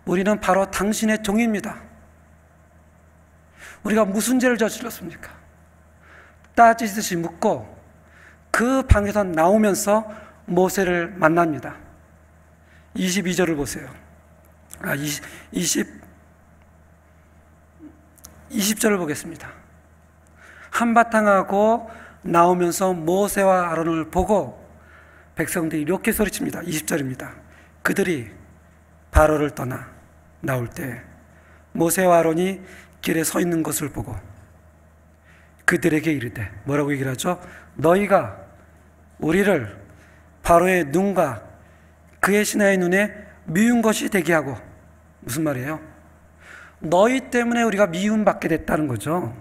우리는 바로 당신의 종입니다. 우리가 무슨 죄를 저질렀습니까? 따지듯이 묻고 그 방에서 나오면서 모세를 만납니다. 22절을 보세요. 20절을 보겠습니다. 한바탕 하고 나오면서 모세와 아론을 보고 백성들이 이렇게 소리칩니다. 20절입니다. 그들이 바로를 떠나 나올 때 모세와 아론이 길에 서 있는 것을 보고 그들에게 이르되, 뭐라고 얘기를 하죠? 너희가 우리를 바로의 눈과 그의 신하의 눈에 미운 것이 되게 하고, 무슨 말이에요? 너희 때문에 우리가 미움받게 됐다는 거죠.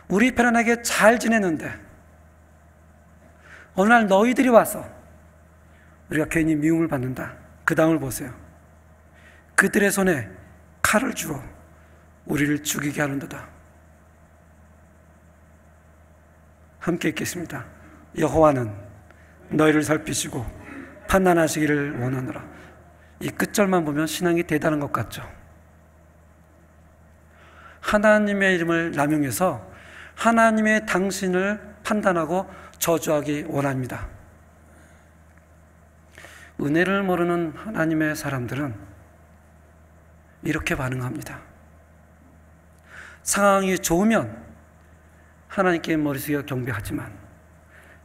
우리 편안하게 잘 지냈는데 어느 날 너희들이 와서 우리가 괜히 미움을 받는다. 그 다음을 보세요. 그들의 손에 칼을 주어 우리를 죽이게 하는도다. 함께 읽겠습니다. 여호와는 너희를 살피시고 판단하시기를 원하노라. 이 끝절만 보면 신앙이 대단한 것 같죠. 하나님의 이름을 남용해서 하나님의 당신을 판단하고 저주하기 원합니다. 은혜를 모르는 하나님의 사람들은 이렇게 반응합니다. 상황이 좋으면 하나님께 머리 숙여 경배하지만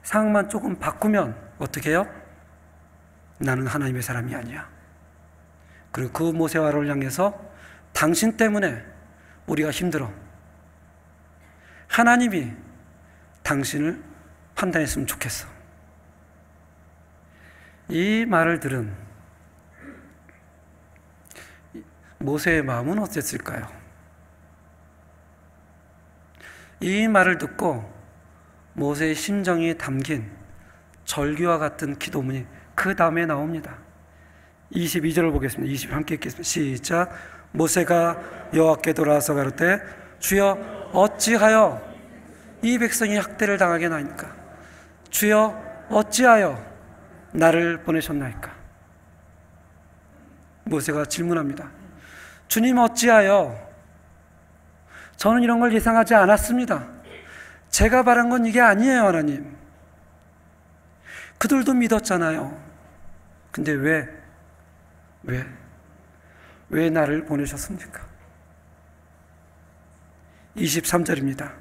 상황만 조금 바꾸면 어떻게 해요? 나는 하나님의 사람이 아니야. 그리고 그 모세와 아론을 향해서 당신 때문에 우리가 힘들어. 하나님이 당신을 판단했으면 좋겠어. 이 말을 들은 모세의 마음은 어땠을까요? 이 말을 듣고 모세의 심정이 담긴 절규와 같은 기도문이 그 다음에 나옵니다. 22절을 보겠습니다. 20 함께 읽겠습니다. 시작. 모세가 여호와께 돌아와서 가로되 주여 어찌하여 이 백성이 학대를 당하게 나니까? 주여 어찌하여 나를 보내셨나이까? 모세가 질문합니다. 주님 어찌하여? 저는 이런 걸 예상하지 않았습니다. 제가 바란 건 이게 아니에요, 하나님. 그들도 믿었잖아요. 근데 왜 나를 보내셨습니까? 23절입니다.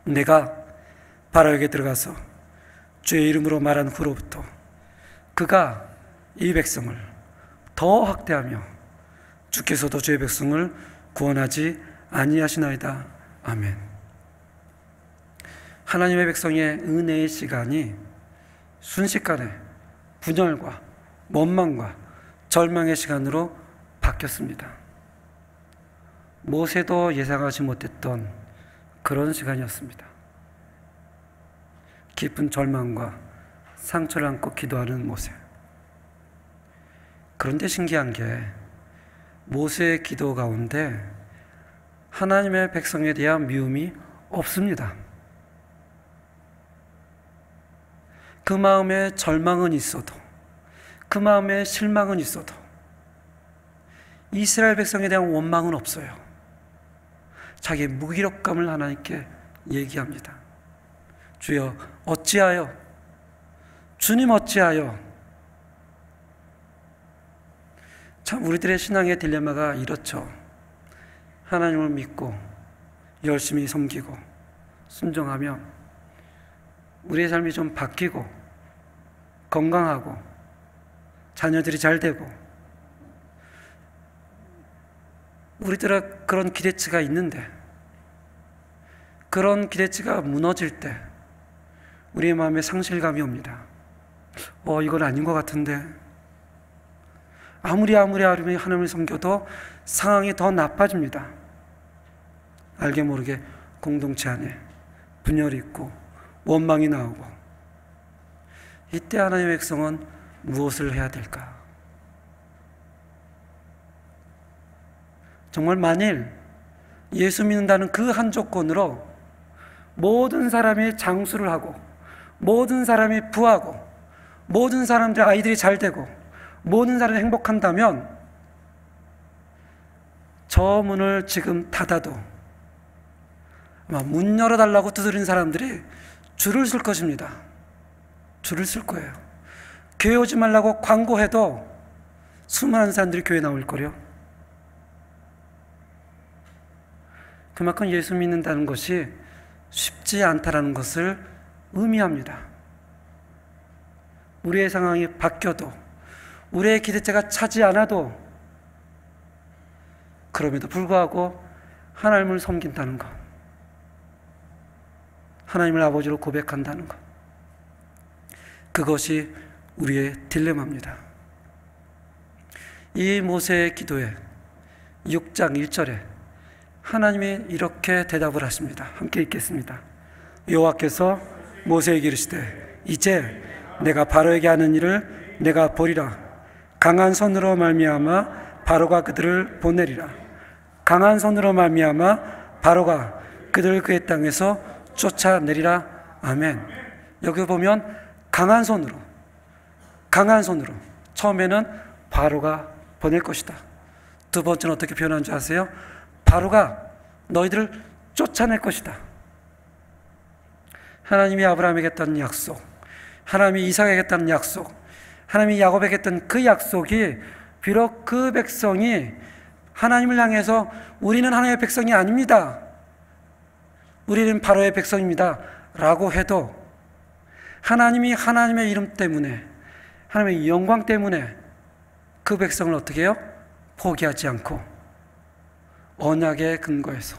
내가 바로에게 들어가서 주의 이름으로 말한 후로부터 그가 이 백성을 더 학대하며 주께서도 주의 백성을 구원하지 아니하시나이다. 아멘. 하나님의 백성의 은혜의 시간이 순식간에 분열과 원망과 절망의 시간으로 바뀌었습니다. 모세도 예상하지 못했던 그런 시간이었습니다. 깊은 절망과 상처를 안고 기도하는 모세. 그런데 신기한 게 모세의 기도 가운데 하나님의 백성에 대한 미움이 없습니다. 그 마음에 절망은 있어도, 그 마음에 실망은 있어도 이스라엘 백성에 대한 원망은 없어요. 자기의 무기력감을 하나님께 얘기합니다. 주여 어찌하여? 주님 어찌하여? 참 우리들의 신앙의 딜레마가 이렇죠. 하나님을 믿고 열심히 섬기고 순종하면 우리의 삶이 좀 바뀌고 건강하고 자녀들이 잘 되고, 우리들은 그런 기대치가 있는데 그런 기대치가 무너질 때 우리의 마음에 상실감이 옵니다. 이건 아닌 것 같은데, 아무리 하나님을 섬겨도 상황이 더 나빠집니다. 알게 모르게 공동체 안에 분열이 있고 원망이 나오고, 이때 하나님의 백성은 무엇을 해야 될까? 정말 만일 예수 믿는다는 그 한 조건으로 모든 사람이 장수를 하고, 모든 사람이 부하고, 모든 사람들의 아이들이 잘 되고, 모든 사람이 행복한다면 저 문을 지금 닫아도 아마 문 열어달라고 두드린 사람들이 줄을 쓸 것입니다. 줄을 쓸 거예요. 교회 오지 말라고 광고해도 수많은 사람들이 교회 나올 거요. 그만큼 예수 믿는다는 것이 쉽지 않다라는 것을 의미합니다. 우리의 상황이 바뀌어도, 우리의 기대치가 차지 않아도, 그럼에도 불구하고 하나님을 섬긴다는 것, 하나님을 아버지로 고백한다는 것, 그것이 우리의 딜레마입니다. 이 모세의 기도에 6장 1절에 하나님이 이렇게 대답을 하십니다. 함께 읽겠습니다. 여호와께서 모세에게 이르시되 이제 내가 바로에게 하는 일을 내가 보리라. 강한 손으로 말미암아 바로가 그들을 보내리라. 강한 손으로 말미암아 바로가 그들을 그의 땅에서 쫓아내리라. 아멘. 여기 보면 강한 손으로, 강한 손으로. 처음에는 바로가 보낼 것이다. 두 번째는 어떻게 표현한 줄 아세요? 바로가 너희들을 쫓아낼 것이다. 하나님이 아브라함에게 했던 약속, 하나님이 이삭에게 했던 약속, 하나님이 야곱에게 했던 그 약속이 비록 그 백성이 하나님을 향해서 우리는 하나님의 백성이 아닙니다, 우리는 바로의 백성입니다 라고 해도 하나님이 하나님의 이름 때문에, 하나님의 영광 때문에 그 백성을 어떻게 해요? 포기하지 않고 언약의 근거에서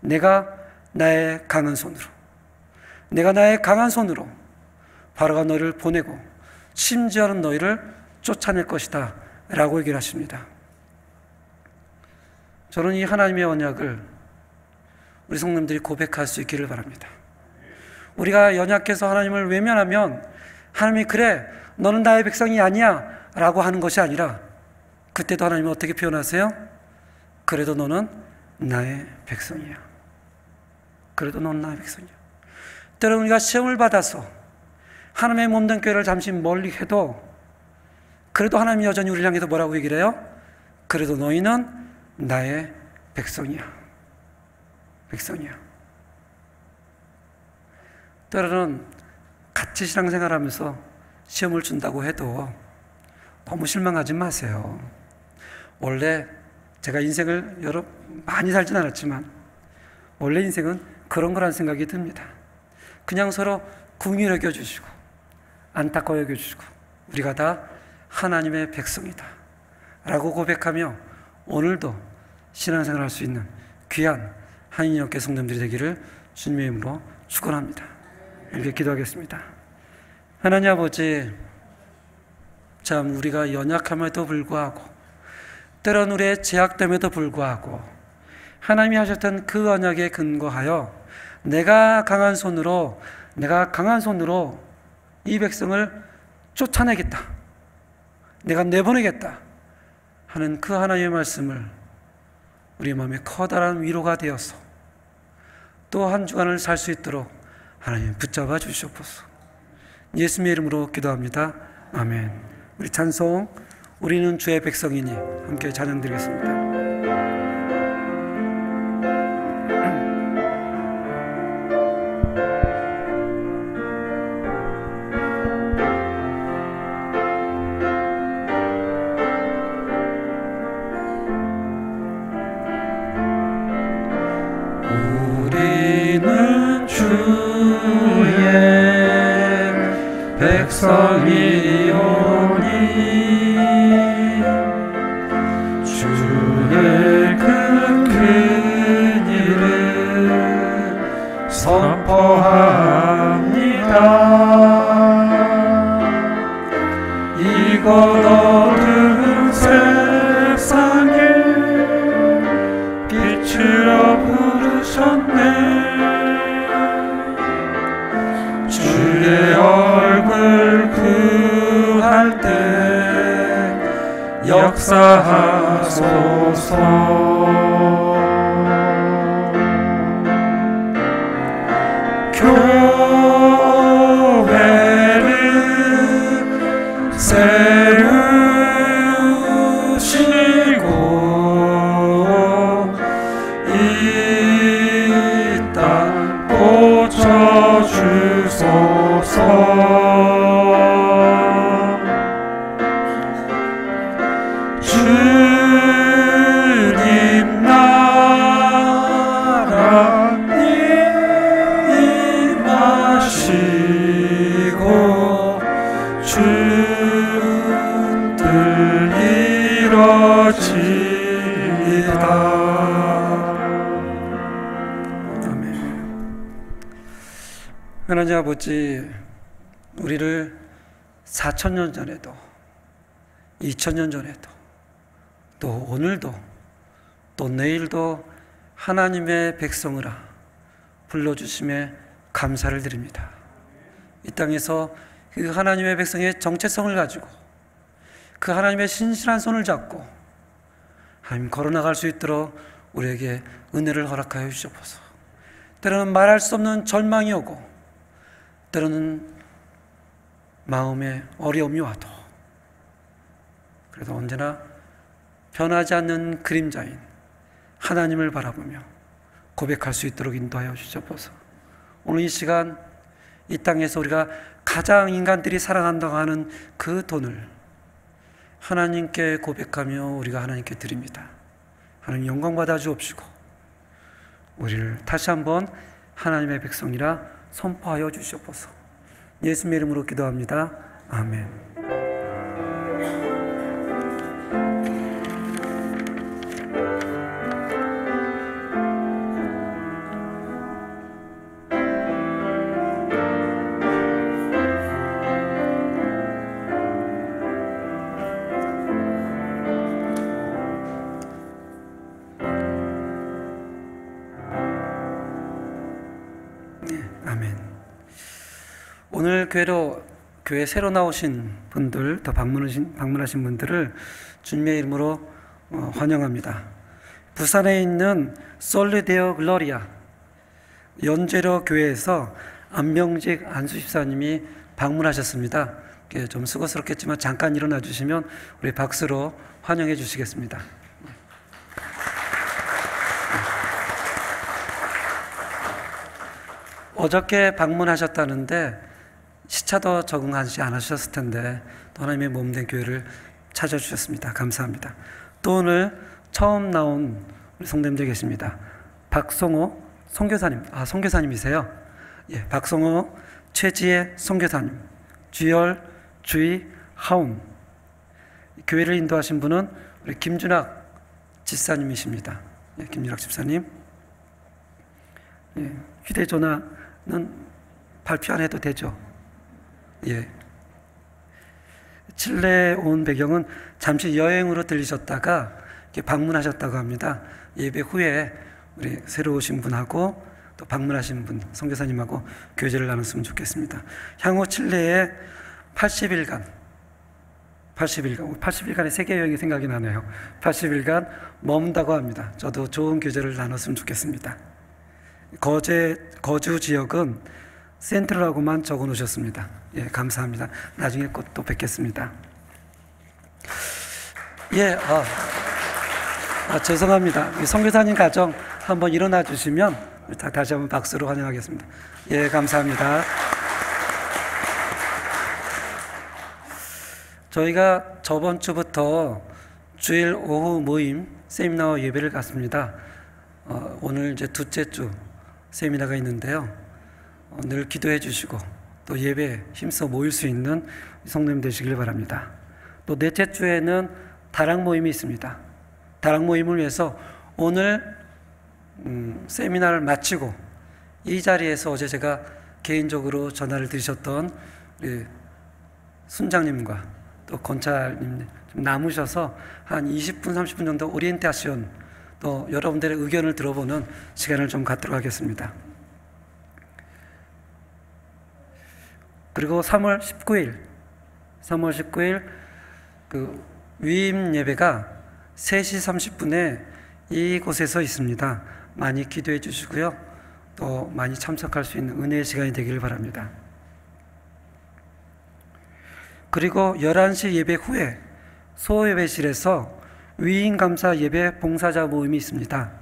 내가 나의 강한 손으로, 내가 나의 강한 손으로 바로가 너희를 보내고 심지어는 너희를 쫓아낼 것이다 라고 얘기를 하십니다. 저는 이 하나님의 언약을 우리 성도님들이 고백할 수 있기를 바랍니다. 우리가 연약해서 하나님을 외면하면 하나님이 그래 너는 나의 백성이 아니야 라고 하는 것이 아니라, 그때도 하나님은 어떻게 표현하세요? 그래도 너는 나의 백성이야. 그래도 너는 나의 백성이야. 때로는 우리가 시험을 받아서 하나님의 몸된 교회를 잠시 멀리 해도 그래도 하나님이 여전히 우리를 향해서 뭐라고 얘기를 해요? 그래도 너희는 나의 백성이야. 백성이야. 때로는 같이 신앙생활하면서 시험을 준다고 해도 너무 실망하지 마세요. 원래 제가 인생을 많이 살진 않았지만 원래 인생은 그런 거란 생각이 듭니다. 그냥 서로 긍휼히 여겨주시고 안타까워 여겨주시고 우리가 다 하나님의 백성이다 라고 고백하며 오늘도 신앙생활 할 수 있는 귀한 한인역계 성도님들이 되기를 주님의 이름으로 축원합니다. 함께 기도하겠습니다. 하나님 아버지, 참 우리가 연약함에도 불구하고 때론 우리의 제약됨에도 불구하고 하나님이 하셨던 그 언약에 근거하여 내가 강한 손으로 이 백성을 쫓아내겠다, 내가 내보내겠다 하는 그 하나님의 말씀을 우리 마음에 커다란 위로가 되어서 또 한 주간을 살 수 있도록 하나님 붙잡아 주시옵소서. 예수님의 이름으로 기도합니다. 아멘. 우리 찬송 우리는 주의 백성이니 함께 찬양 드리겠습니다. 우리는 주의 백성이오니 주의 그 큰 일을 선포합니다. 이곳 어두운 세상에 빛으로 부르셨네. 주의 얼굴 구할 때 역사하소서. 하나님 아버지, 우리를 4,000년 전에도 2,000년 전에도 또 오늘도 또 내일도 하나님의 백성으로 불러주심에 감사를 드립니다. 이 땅에서 그 하나님의 백성의 정체성을 가지고 그 하나님의 신실한 손을 잡고 하나님 걸어나갈 수 있도록 우리에게 은혜를 허락하여 주시옵소서. 때로는 말할 수 없는 절망이 오고 때로는 마음에 어려움이 와도 그래도 언제나 변하지 않는 그림자인 하나님을 바라보며 고백할 수 있도록 인도하여 주시옵소서. 오늘 이 시간 이 땅에서 우리가 가장 인간들이 사랑한다고 하는 그 돈을 하나님께 고백하며 우리가 하나님께 드립니다. 하나님 영광 받아 주옵시고 우리를 다시 한번 하나님의 백성이라 선포하여 주시옵소서. 예수님의 이름으로 기도합니다. 아멘. 아멘. 오늘 교회 새로 나오신 분들, 더 방문하신 분들을 주님의 이름으로 환영합니다. 부산에 있는 솔리데오 글로리아 연재로 교회에서 안명직 안수 집사님이 방문하셨습니다. 좀 수고스럽겠지만 잠깐 일어나 주시면 우리 박수로 환영해 주시겠습니다. 어저께 방문하셨다는데 시차도 적응하지 않으셨을 텐데 또 하나님의 몸된 교회를 찾아주셨습니다. 감사합니다. 또 오늘 처음 나온 우리 성도님들 계십니다. 박성호 선교사님, 선교사님이세요? 예, 박성호 최지혜 선교사님, 주열, 주희, 하움. 교회를 인도하신 분은 우리 김준학 집사님이십니다. 예, 김준학 집사님. 예, 휴대전화는 발표 안 해도 되죠? 예. 칠레에 온 배경은 잠시 여행으로 들리셨다가 이렇게 방문하셨다고 합니다. 예배 후에 우리 새로 오신 분하고 또 방문하신 분, 선교사님하고 교제를 나눴으면 좋겠습니다. 향후 칠레에 80일간의 세계 여행이 생각이 나네요. 80일간 머문다고 합니다. 저도 좋은 교제를 나눴으면 좋겠습니다. 거주 지역은 센트럴하고만 적어 놓으셨습니다. 예, 감사합니다. 나중에 꼭 또 뵙겠습니다. 예, 죄송합니다. 선교사님 가정 한번 일어나 주시면 다시 한번 박수로 환영하겠습니다. 예, 감사합니다. 저희가 저번 주부터 주일 오후 모임 세미나 예배를 갖습니다. 오늘 이제 둘째 주 세미나가 있는데요. 늘 기도해 주시고 또 예배에 힘써 모일 수 있는 성도님 되시길 바랍니다. 또 넷째 주에는 다락 모임이 있습니다. 다락 모임을 위해서 오늘 세미나를 마치고 이 자리에서 어제 제가 개인적으로 전화를 드리셨던 우리 순장님과 또 권찰님 좀 남으셔서 한 20분, 30분 정도 오리엔테이션 또 여러분들의 의견을 들어보는 시간을 좀 갖도록 하겠습니다. 그리고 3월 19일 그 위임 예배가 3시 30분에 이곳에서 있습니다. 많이 기도해 주시고요. 또 많이 참석할 수 있는 은혜의 시간이 되기를 바랍니다. 그리고 11시 예배 후에 소예배실에서 위임감사 예배 봉사자 모임이 있습니다.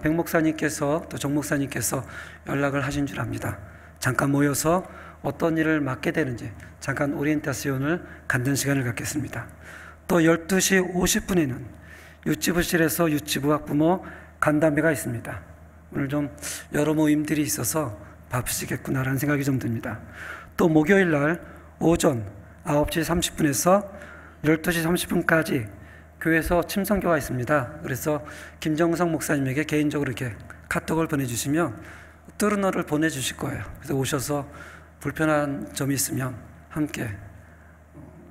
백 목사님께서 또 정 목사님께서 연락을 하신 줄 압니다. 잠깐 모여서 어떤 일을 맡게 되는지 잠깐 오리엔테이션을 갖는 시간을 갖겠습니다. 또 12시 50분에는 유치부실에서 유치부 학부모 간담회가 있습니다. 오늘 좀 여러 모임들이 있어서 바쁘시겠구나라는 생각이 좀 듭니다. 또 목요일 날 오전 9시 30분에서 12시 30분까지 교회에서 침성교가 있습니다. 그래서 김정성 목사님에게 개인적으로 이렇게 카톡을 보내주시면 뜨르너를 보내주실 거예요. 그래서 오셔서 불편한 점이 있으면 함께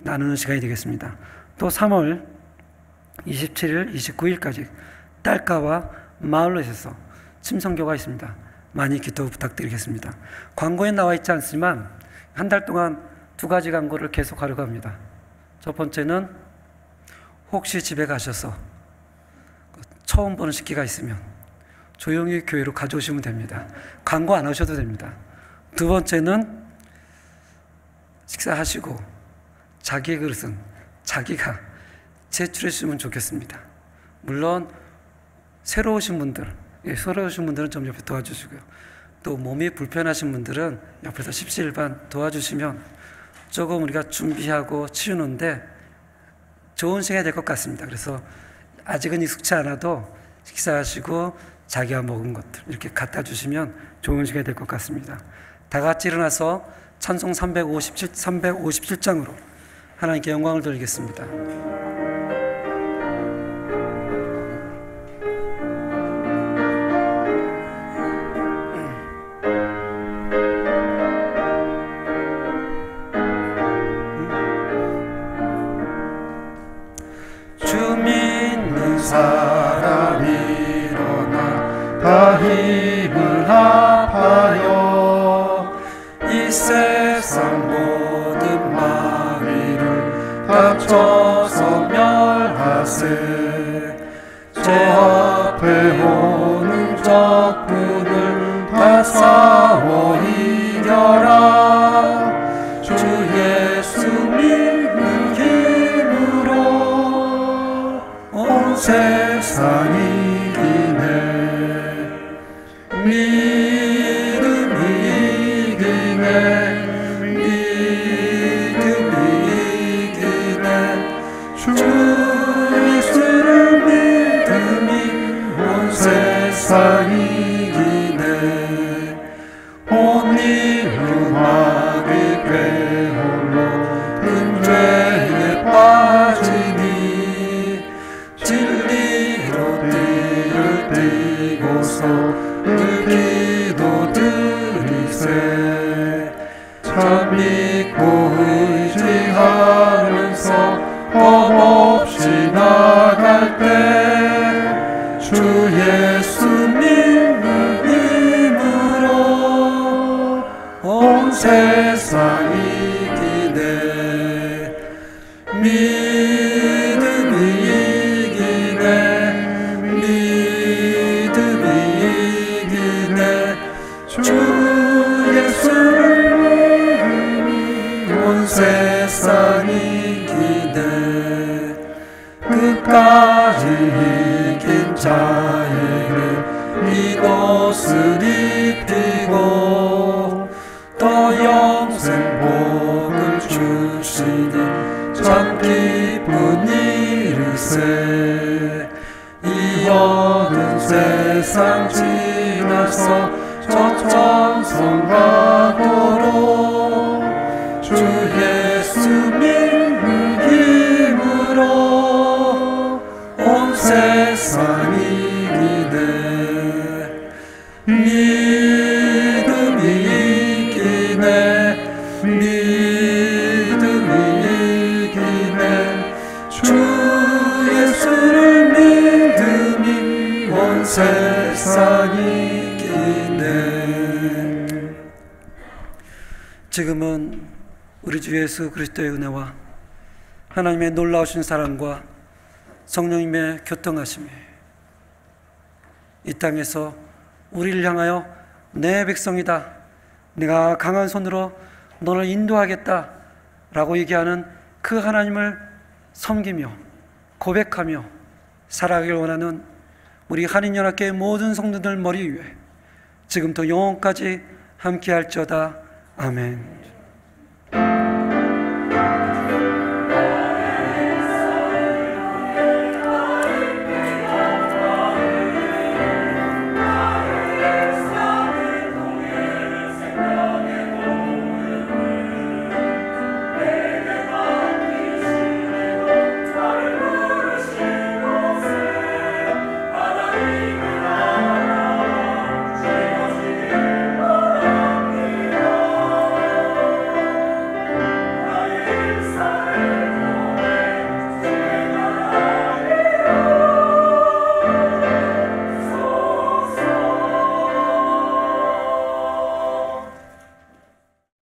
나누는 시간이 되겠습니다. 또 3월 27일, 29일까지 딸가와 마을렛에서 침성교가 있습니다. 많이 기도 부탁드리겠습니다. 광고에 나와 있지 않지만 한 달 동안 2가지 광고를 계속 하려고 합니다. 첫 번째는 혹시 집에 가셔서 처음 보는 식기가 있으면 조용히 교회로 가져오시면 됩니다. 광고 안 하셔도 됩니다. 두 번째는 식사하시고 자기의 그릇은 자기가 제출해 주시면 좋겠습니다. 물론 새로 오신 분들은 좀 옆에 도와주시고요. 또 몸이 불편하신 분들은 옆에서 십시일반 도와주시면 조금 우리가 준비하고 치우는데 좋은 시간이 될 것 같습니다. 그래서 아직은 익숙치 않아도 식사하시고 자기가 먹은 것들 이렇게 갖다 주시면 좋은 시간이 될 것 같습니다. 다 같이 일어나서 찬송 357장으로 하나님께 영광을 돌리겠습니다. 주 믿는 사람 일어나 다 힘을 합하여 이 세상 모든 마귀를 닥쳐서 멸하세 제 앞에 오는 적군을 다 싸워 이겨라 주 예수 믿는 힘으로 온 세상 이기네 믿음이 이기네 믿음이 이기네 주 예수를 믿음이 온 세상 이기네 온 인류 마귀 배홀로 큰 죄에 빠지니 진리로 띠를 띠고서 늘 기도드리세 참 믿고 의지하면서 겁없이 나갈 때 주 예수 믿는 힘으로 온 세상 이기네 믿음이 이기네 믿음이 이기네 주 예수를 믿으니 온 세상 이기네 끝까지 이긴 자에게 이 옷을 입히고 또 영생 복을 주시니 참 기쁜 일이세 이 어두운 세상 지나서 저 천성 가도록 주 예수 믿는 힘으로 온 세상 이기네 믿음이 이기네 믿음이 이기네 주 예수를 믿음이 온 세상 이기네 지금은 우리 주 예수 그리스도의 은혜와 하나님의 놀라우신 사랑과 성령님의 교통하심이 이 땅에서 우리를 향하여 내 백성이다 내가 강한 손으로 너를 인도하겠다 라고 얘기하는 그 하나님을 섬기며 고백하며 살아가길 원하는 우리 한인연합교회 모든 성도들 머리 위에 지금부터 영원까지 함께할지어다. 아멘.